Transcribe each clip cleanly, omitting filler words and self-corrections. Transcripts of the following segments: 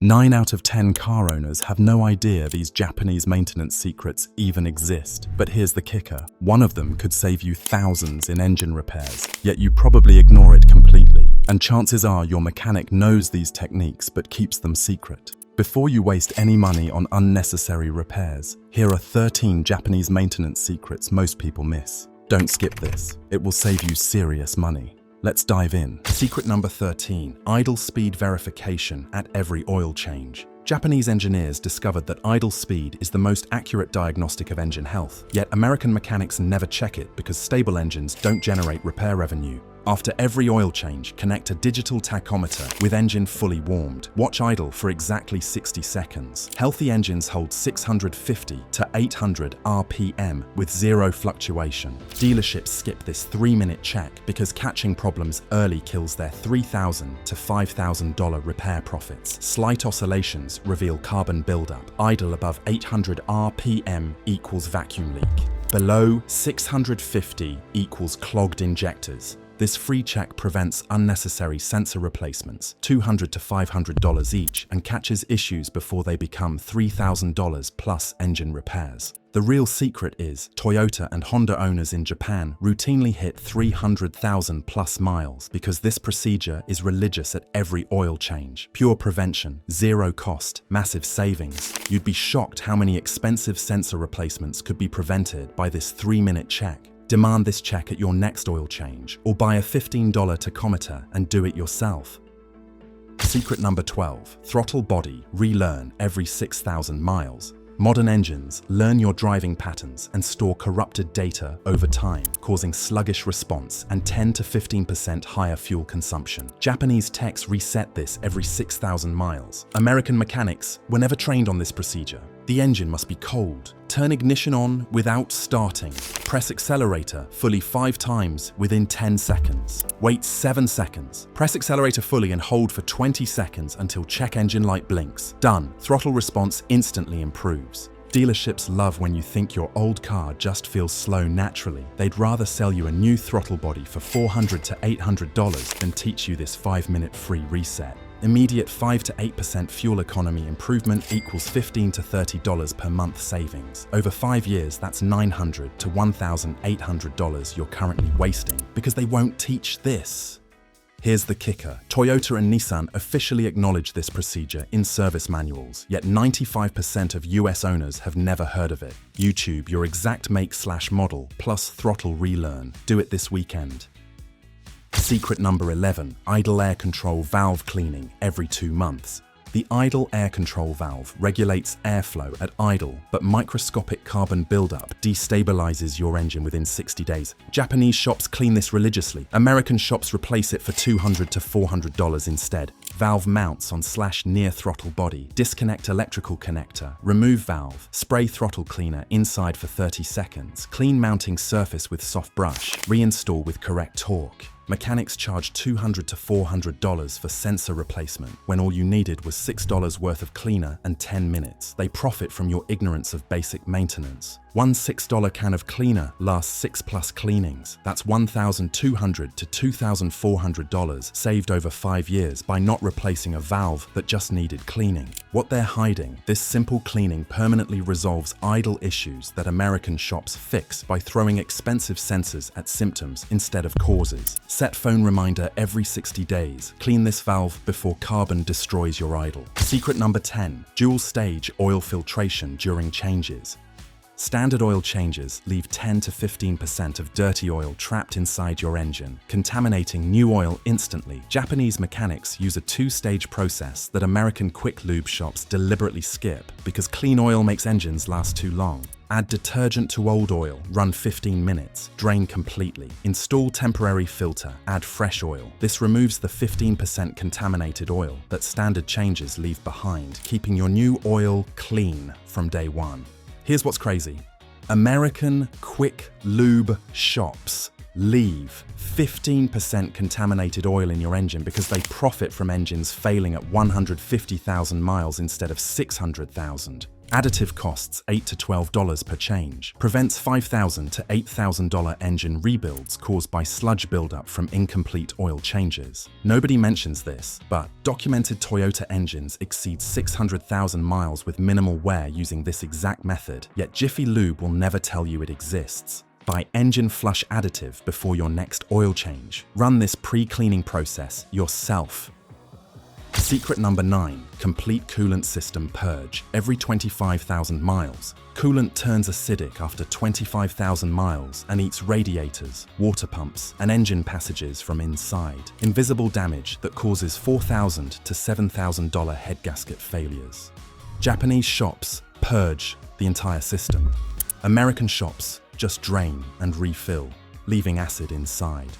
9 out of 10 car owners have no idea these Japanese maintenance secrets even exist. But here's the kicker. One of them could save you thousands in engine repairs, yet you probably ignore it completely. And chances are your mechanic knows these techniques but keeps them secret. Before you waste any money on unnecessary repairs, here are 13 Japanese maintenance secrets most people miss. Don't skip this. It will save you serious money. Let's dive in. Secret number 13, idle speed verification at every oil change. Japanese engineers discovered that idle speed is the most accurate diagnostic of engine health, yet American mechanics never check it because stable engines don't generate repair revenue. After every oil change, connect a digital tachometer with engine fully warmed. Watch idle for exactly 60 seconds. Healthy engines hold 650 to 800 RPM with zero fluctuation. Dealerships skip this 3-minute check because catching problems early kills their $3,000 to $5,000 repair profits. Slight oscillations reveal carbon buildup. Idle above 800 RPM equals vacuum leak. Below 650 equals clogged injectors. This free check prevents unnecessary sensor replacements, $200 to $500 each, and catches issues before they become $3,000 plus engine repairs. The real secret is Toyota and Honda owners in Japan routinely hit 300,000 plus miles because this procedure is religious at every oil change. Pure prevention, zero cost, massive savings. You'd be shocked how many expensive sensor replacements could be prevented by this 3-minute check. Demand this check at your next oil change, or buy a $15 tachometer and do it yourself. Secret number 12, throttle body, relearn every 6,000 miles. Modern engines learn your driving patterns and store corrupted data over time, causing sluggish response and 10 to 15% higher fuel consumption. Japanese techs reset this every 6,000 miles. American mechanics were never trained on this procedure. The engine must be cold. Turn ignition on without starting. Press accelerator fully 5 times within 10 seconds. Wait 7 seconds. Press accelerator fully and hold for 20 seconds until check engine light blinks. Done. Throttle response instantly improves. Dealerships love when you think your old car just feels slow naturally. They'd rather sell you a new throttle body for $400 to $800 than teach you this 5-minute free reset. Immediate 5 to 8% fuel economy improvement equals $15 to $30 per month savings. Over 5 years, that's $900 to $1,800 you're currently wasting because they won't teach this. Here's the kicker. Toyota and Nissan officially acknowledge this procedure in service manuals, yet 95% of US owners have never heard of it. YouTube your exact make/model plus throttle relearn. Do it this weekend. Secret number 11, idle air control valve cleaning every 2 months. The idle air control valve regulates airflow at idle, but microscopic carbon buildup destabilizes your engine within 60 days. Japanese shops clean this religiously. American shops replace it for $200 to $400 instead. Valve mounts on /near throttle body. Disconnect electrical connector. Remove valve. Spray throttle cleaner inside for 30 seconds. Clean mounting surface with soft brush. Reinstall with correct torque. Mechanics charge $200 to $400 for sensor replacement when all you needed was $6 worth of cleaner and 10 minutes. They profit from your ignorance of basic maintenance. One $6 can of cleaner lasts 6+ cleanings. That's $1,200 to $2,400 saved over 5 years by not replacing a valve that just needed cleaning. What they're hiding, this simple cleaning permanently resolves idle issues that American shops fix by throwing expensive sensors at symptoms instead of causes. Set phone reminder every 60 days. Clean this valve before carbon destroys your idle. Secret number 10, dual stage oil filtration during changes. Standard oil changes leave 10 to 15% of dirty oil trapped inside your engine, contaminating new oil instantly. Japanese mechanics use a 2-stage process that American quick lube shops deliberately skip because clean oil makes engines last too long. Add detergent to old oil, run 15 minutes, drain completely. Install temporary filter, add fresh oil. This removes the 15% contaminated oil that standard changes leave behind, keeping your new oil clean from day one. Here's what's crazy. American quick lube shops leave 15% contaminated oil in your engine because they profit from engines failing at 150,000 miles instead of 600,000. Additive costs $8 to $12 per change. Prevents $5,000 to $8,000 engine rebuilds caused by sludge buildup from incomplete oil changes. Nobody mentions this, but documented Toyota engines exceed 600,000 miles with minimal wear using this exact method, yet Jiffy Lube will never tell you it exists. Buy engine flush additive before your next oil change. Run this pre-cleaning process yourself. Secret number 9. Complete coolant system purge every 25,000 miles. Coolant turns acidic after 25,000 miles and eats radiators, water pumps, and engine passages from inside. Invisible damage that causes $4,000 to $7,000 head gasket failures. Japanese shops purge the entire system. American shops just drain and refill, leaving acid inside.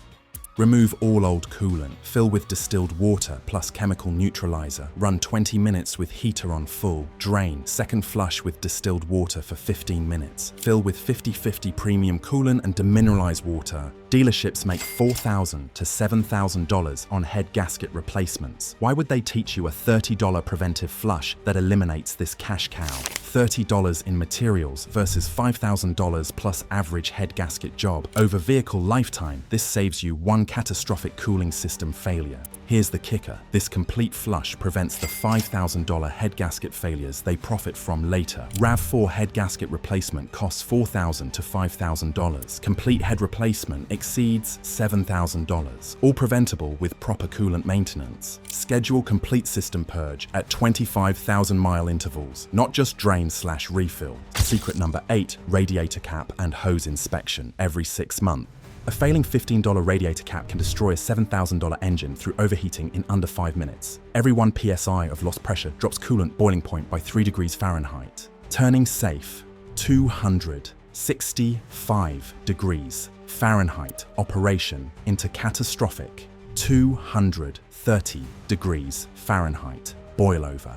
Remove all old coolant, fill with distilled water plus chemical neutralizer, run 20 minutes with heater on full, drain, second flush with distilled water for 15 minutes, fill with 50/50 premium coolant and demineralize water. Dealerships make $4,000 to $7,000 on head gasket replacements. Why would they teach you a $30 preventive flush that eliminates this cash cow? $30 in materials versus $5,000 plus average head gasket job. Over vehicle lifetime, this saves you one catastrophic cooling system failure. Here's the kicker. This complete flush prevents the $5,000 head gasket failures they profit from later. RAV4 head gasket replacement costs $4,000 to $5,000. Complete head replacement exceeds $7,000. All preventable with proper coolant maintenance. Schedule complete system purge at 25,000-mile intervals, not just drain/refill. Secret number 8, radiator cap and hose inspection every 6 months. A failing $15 radiator cap can destroy a $7,000 engine through overheating in under 5 minutes. Every 1 psi of lost pressure drops coolant boiling point by 3 degrees Fahrenheit. Turning safe, 265 degrees Fahrenheit operation into catastrophic 230 degrees Fahrenheit boilover.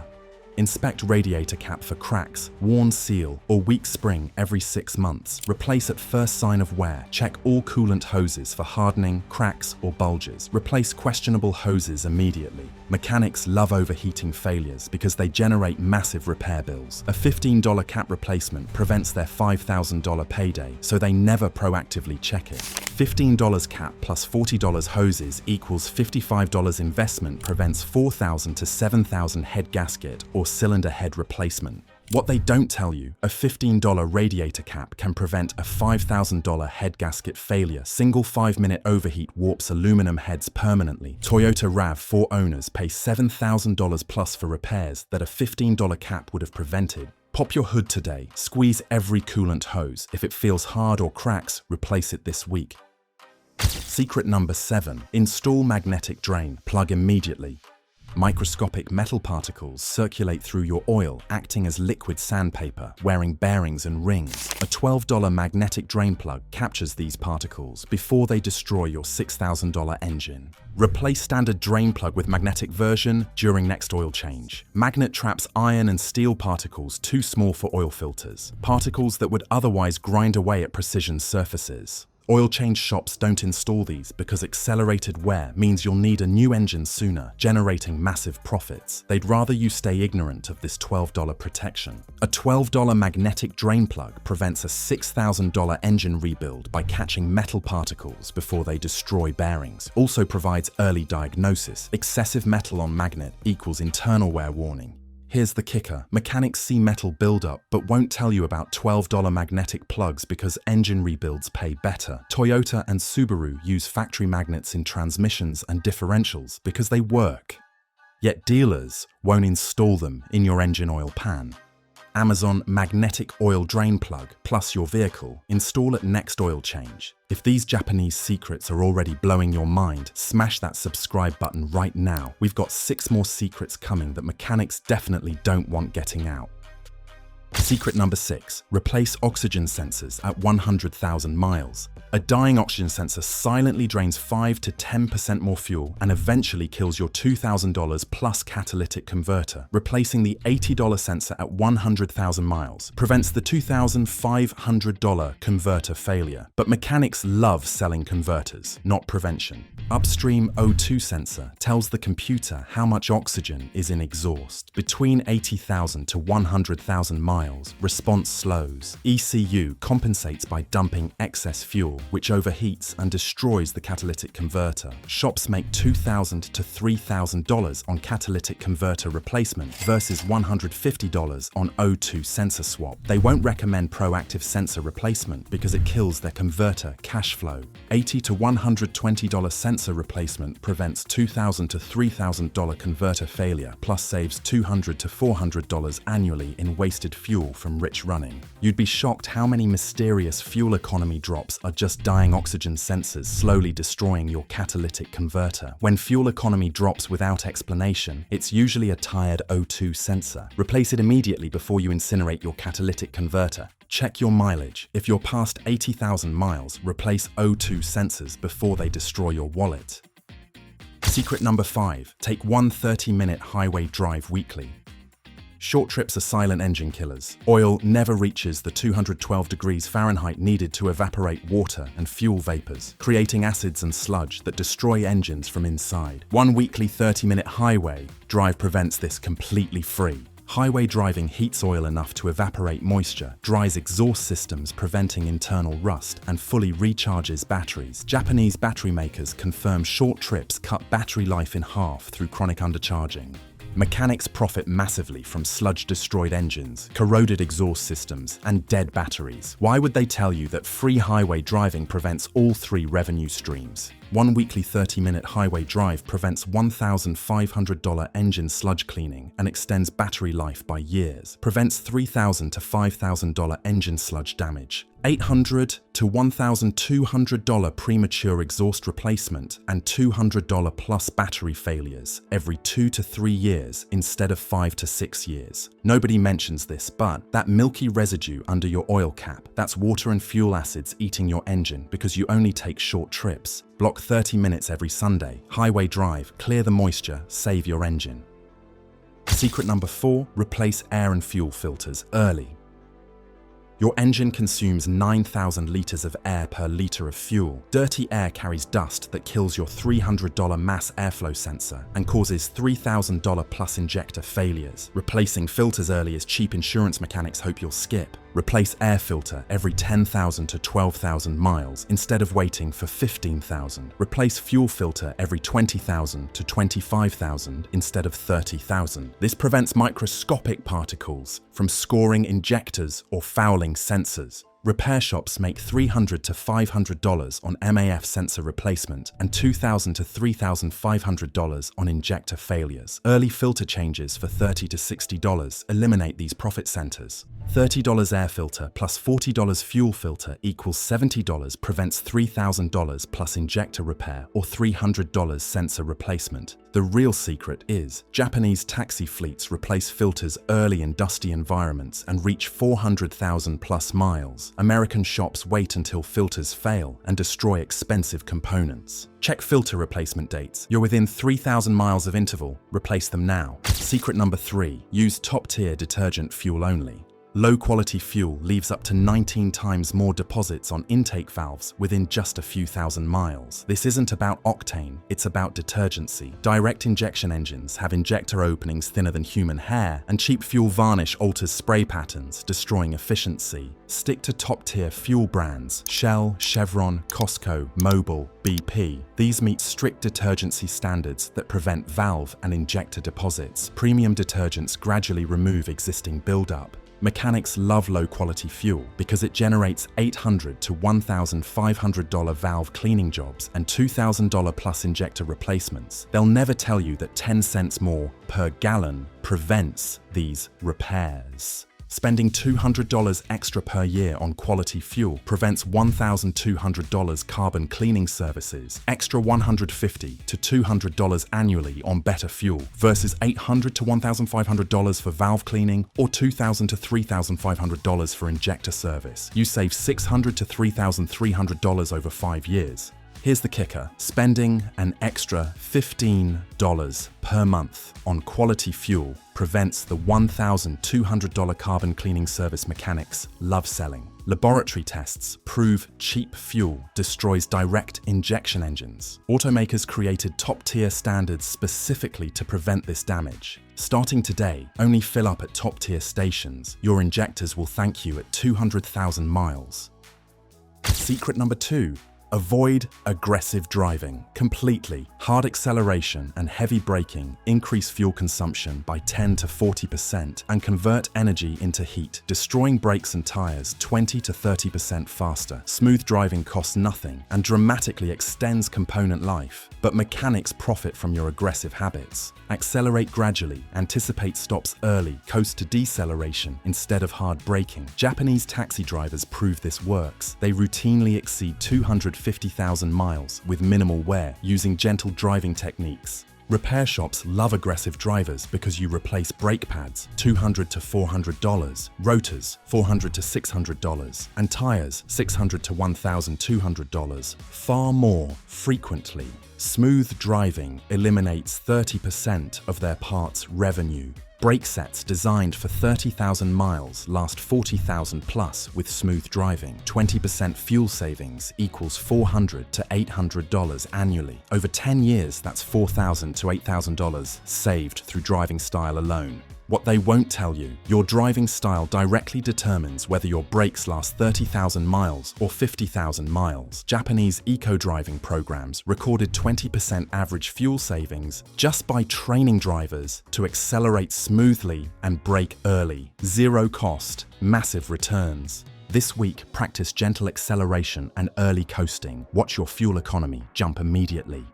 Inspect radiator cap for cracks, worn seal, or weak spring every 6 months. Replace at first sign of wear. Check all coolant hoses for hardening, cracks, or bulges. Replace questionable hoses immediately. Mechanics love overheating failures because they generate massive repair bills. A $15 cap replacement prevents their $5,000 payday, so they never proactively check it. $15 cap plus $40 hoses equals $55 investment prevents $4,000 to $7,000 head gasket or cylinder head replacement. What they don't tell you, a $15 radiator cap can prevent a $5,000 head gasket failure. Single 5-minute overheat warps aluminum heads permanently. Toyota RAV4 owners pay $7,000 plus for repairs that a $15 cap would have prevented. Pop your hood today. Squeeze every coolant hose. If it feels hard or cracks, replace it this week. Secret number 7. Install magnetic drain. Plug immediately. Microscopic metal particles circulate through your oil, acting as liquid sandpaper, wearing bearings and rings. A $12 magnetic drain plug captures these particles before they destroy your $6,000 engine. Replace standard drain plug with magnetic version during next oil change. Magnet traps iron and steel particles too small for oil filters, particles that would otherwise grind away at precision surfaces. Oil change shops don't install these because accelerated wear means you'll need a new engine sooner, generating massive profits. They'd rather you stay ignorant of this $12 protection. A $12 magnetic drain plug prevents a $6,000 engine rebuild by catching metal particles before they destroy bearings. Also provides early diagnosis. Excessive metal on magnet equals internal wear warning. Here's the kicker. Mechanics see metal buildup but won't tell you about $12 magnetic plugs because engine rebuilds pay better. Toyota and Subaru use factory magnets in transmissions and differentials because they work. Yet dealers won't install them in your engine oil pan. Amazon magnetic oil drain plug plus your vehicle. Install at next oil change. If these Japanese secrets are already blowing your mind, smash that subscribe button right now. We've got 6 more secrets coming that mechanics definitely don't want getting out. Secret number 6. Replace oxygen sensors at 100,000 miles. A dying oxygen sensor silently drains 5 to 10% more fuel and eventually kills your $2,000 plus catalytic converter. Replacing the $80 sensor at 100,000 miles prevents the $2,500 converter failure. But mechanics love selling converters, not prevention. Upstream O2 sensor tells the computer how much oxygen is in exhaust. Between 80,000 to 100,000 miles, miles, response slows. ECU compensates by dumping excess fuel, which overheats and destroys the catalytic converter. Shops make $2,000 to $3,000 on catalytic converter replacement versus $150 on O2 sensor swap. They won't recommend proactive sensor replacement because it kills their converter cash flow. $80 to $120 sensor replacement prevents $2,000 to $3,000 converter failure, plus saves $200 to $400 annually in wasted fuel from rich running. You'd be shocked how many mysterious fuel economy drops are just dying oxygen sensors slowly destroying your catalytic converter. When fuel economy drops without explanation, it's usually a tired O2 sensor. Replace it immediately before you incinerate your catalytic converter. Check your mileage. If you're past 80,000 miles, replace O2 sensors before they destroy your wallet. Secret number 5. Take one 30-minute highway drive weekly. Short trips are silent engine killers. Oil never reaches the 212 degrees Fahrenheit needed to evaporate water and fuel vapors, creating acids and sludge that destroy engines from inside. One weekly 30-minute highway drive prevents this completely free. Highway driving heats oil enough to evaporate moisture, dries exhaust systems preventing internal rust, and fully recharges batteries. Japanese battery makers confirm short trips cut battery life in half through chronic undercharging. Mechanics profit massively from sludge-destroyed engines, corroded exhaust systems, and dead batteries. Why would they tell you that free highway driving prevents all three revenue streams? One weekly 30-minute highway drive prevents $1,500 engine sludge cleaning and extends battery life by years. Prevents $3,000 to $5,000 engine sludge damage. $800 to $1,200 premature exhaust replacement and $200 plus battery failures every 2 to 3 years instead of 5 to 6 years. Nobody mentions this, but that milky residue under your oil cap, that's water and fuel acids eating your engine because you only take short trips. Block 30 minutes every Sunday. Highway drive, clear the moisture, save your engine. Secret number 4, replace air and fuel filters early. Your engine consumes 9,000 liters of air per liter of fuel. Dirty air carries dust that kills your $300 mass airflow sensor and causes $3,000 plus injector failures. Replacing filters early is cheap insurance mechanics hope you'll skip. Replace air filter every 10,000 to 12,000 miles instead of waiting for 15,000. Replace fuel filter every 20,000 to 25,000 instead of 30,000. This prevents microscopic particles from scoring injectors or fouling sensors. Repair shops make $300 to $500 on MAF sensor replacement and $2,000 to $3,500 on injector failures. Early filter changes for $30 to $60 eliminate these profit centers. $30 air filter plus $40 fuel filter equals $70 prevents $3,000 plus injector repair or $300 sensor replacement. The real secret is Japanese taxi fleets replace filters early in dusty environments and reach 400,000 plus miles. American shops wait until filters fail and destroy expensive components. Check filter replacement dates. You're within 3,000 miles of interval. Replace them now. Secret number 3. Use top-tier detergent fuel only. Low-quality fuel leaves up to 19 times more deposits on intake valves within just a few thousand miles. This isn't about octane, it's about detergency. Direct injection engines have injector openings thinner than human hair, and cheap fuel varnish alters spray patterns, destroying efficiency. Stick to top-tier fuel brands: Shell, Chevron, Costco, Mobil, BP. These meet strict detergency standards that prevent valve and injector deposits. Premium detergents gradually remove existing buildup. Mechanics love low-quality fuel because it generates $800 to $1,500 valve cleaning jobs and $2,000 plus injector replacements. They'll never tell you that 10 cents more per gallon prevents these repairs. Spending $200 extra per year on quality fuel prevents $1,200 carbon cleaning services, extra $150 to $200 annually on better fuel, versus $800 to $1,500 for valve cleaning or $2,000 to $3,500 for injector service. You save $600 to $3,300 over 5 years. Here's the kicker: spending an extra $15 per month on quality fuel prevents the $1,200 carbon cleaning service mechanics love selling. Laboratory tests prove cheap fuel destroys direct injection engines. Automakers created top-tier standards specifically to prevent this damage. Starting today, only fill up at top-tier stations. Your injectors will thank you at 200,000 miles. Secret number 2. Avoid aggressive driving completely. Hard acceleration and heavy braking increase fuel consumption by 10 to 40% and convert energy into heat, destroying brakes and tires 20 to 30% faster. Smooth driving costs nothing and dramatically extends component life, but mechanics profit from your aggressive habits. Accelerate gradually, anticipate stops early, coast to deceleration instead of hard braking. Japanese taxi drivers prove this works. They routinely exceed 250,000 miles with minimal wear using gentle driving techniques. Repair shops love aggressive drivers because you replace brake pads $200 to $400, rotors $400 to $600, and tires $600 to $1,200 far more frequently. Smooth driving eliminates 30% of their parts revenue. Brake sets designed for 30,000 miles last 40,000 plus with smooth driving. 20% fuel savings equals $400 to $800 annually. Over 10 years, that's $4,000 to $8,000 saved through driving style alone. What they won't tell you, your driving style directly determines whether your brakes last 30,000 miles or 50,000 miles. Japanese eco-driving programs recorded 20% average fuel savings just by training drivers to accelerate smoothly and brake early. Zero cost, massive returns. This week, practice gentle acceleration and early coasting. Watch your fuel economy jump immediately.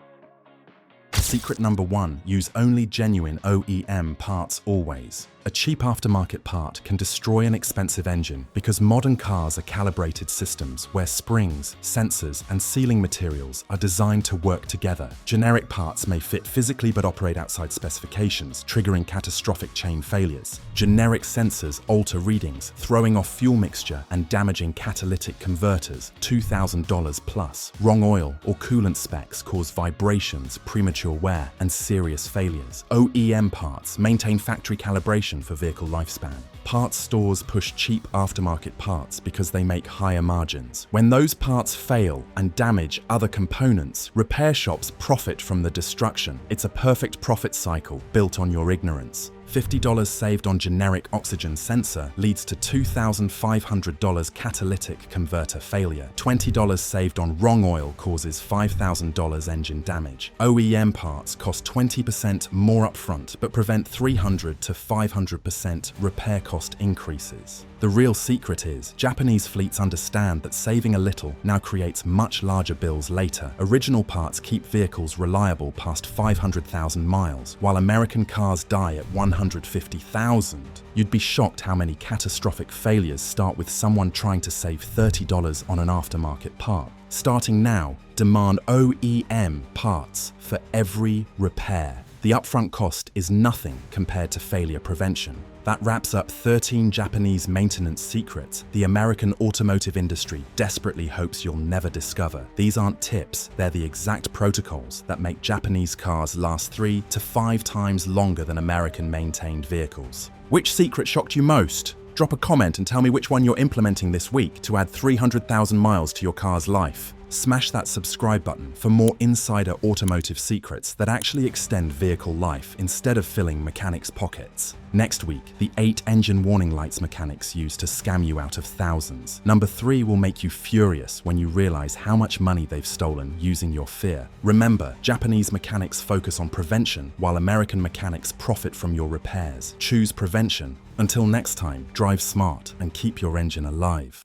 Secret number 1. Use only genuine OEM parts always. A cheap aftermarket part can destroy an expensive engine because modern cars are calibrated systems where springs, sensors, and sealing materials are designed to work together. Generic parts may fit physically but operate outside specifications, triggering catastrophic chain failures. Generic sensors alter readings, throwing off fuel mixture and damaging catalytic converters $2,000 plus. Wrong oil or coolant specs cause vibrations, premature wear, and serious failures. OEM parts maintain factory calibration for vehicle lifespan. Parts stores push cheap aftermarket parts because they make higher margins. When those parts fail and damage other components, repair shops profit from the destruction. It's a perfect profit cycle built on your ignorance. $50 saved on generic oxygen sensor leads to $2,500 catalytic converter failure. $20 saved on wrong oil causes $5,000 engine damage. OEM parts cost 20% more upfront but prevent 300 to 500% repair cost increases. The real secret is, Japanese fleets understand that saving a little now creates much larger bills later. Original parts keep vehicles reliable past 500,000 miles, while American cars die at 150,000. You'd be shocked how many catastrophic failures start with someone trying to save $30 on an aftermarket part. Starting now, demand OEM parts for every repair. The upfront cost is nothing compared to failure prevention. That wraps up 13 Japanese maintenance secrets the American automotive industry desperately hopes you'll never discover. These aren't tips, they're the exact protocols that make Japanese cars last 3 to 5 times longer than American-maintained vehicles. Which secret shocked you most? Drop a comment and tell me which one you're implementing this week to add 300,000 miles to your car's life. Smash that subscribe button for more insider automotive secrets that actually extend vehicle life instead of filling mechanics' pockets. Next week, the 8 engine warning lights mechanics use to scam you out of thousands. Number 3 will make you furious when you realize how much money they've stolen using your fear. Remember, Japanese mechanics focus on prevention while American mechanics profit from your repairs. Choose prevention. Until next time, drive smart and keep your engine alive.